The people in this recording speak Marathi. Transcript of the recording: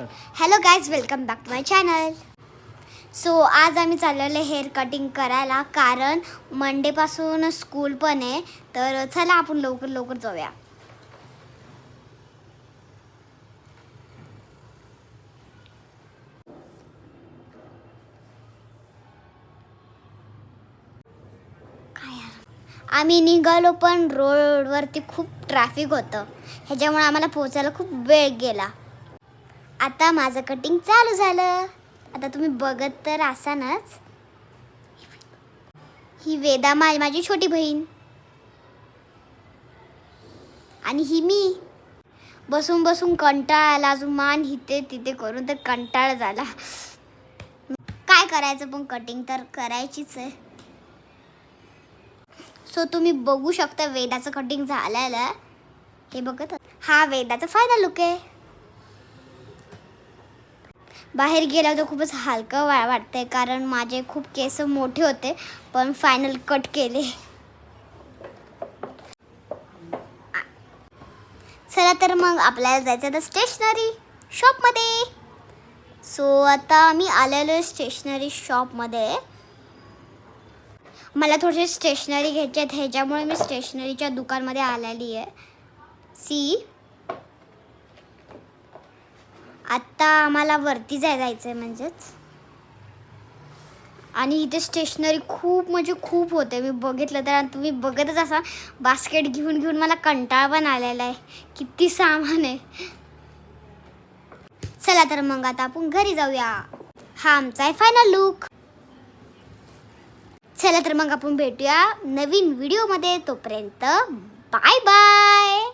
Hello guys, welcome back to my channel. So आज आम्ही चाललेलो हेअर कटिंग करायला, कारण मंडेपासून स्कूल पण आहे. तर चला आपण लवकर लवकर जाऊया. आम्ही निघालो, पण रोडवरती खूप ट्रॅफिक होतं. ह्याच्यामुळे आम्हाला पोहोचायला खूप वेळ गेला. आता माझं कटिंग चालू झालं. आता तुम्ही बघत तर असानच. ही वेदा माझी छोटी बहीण, आणि ही मी. बसून बसून कंटाळा आला, अजून मान इथे तिथे करून तर कंटाळा झाला. काय करायचं, पण कटिंग तर करायचीच आहे. सो तुम्ही बघू शकता वेदाचं कटिंग झालेलं आहे. हे बघत, हा वेदाचा फायनल लुक आहे. बाहेर गेला तर खूपच हलकं वाटतंय, कारण माझे खूप केस मोठे होते, पण फायनल कट केले. चला तर मग आपल्याला जायचं तर स्टेशनरी शॉपमध्ये. सो आता आम्ही आलेलो स्टेशनरी शॉपमध्ये. मला थोडीशी स्टेशनरी घ्यायची आहे, ह्याच्यामुळे मी स्टेशनरीच्या दुकानमध्ये आलेली आहे. सी, आत्ता आम्हाला वरती जायचं आहे म्हणजेच. आणि इथे स्टेशनरी खूप म्हणजे खूप होते. मी बघितलं तर तुम्ही बघतच असा, बास्केट घेऊन घेऊन मला कंटाळा पण आलेला आहे. किती सामान आहे. चला तर मग आता आपण घरी जाऊया. हा आमचा आहे फायनल लुक. चला तर मग आपण भेटूया नवीन व्हिडिओमध्ये. तोपर्यंत बाय बाय.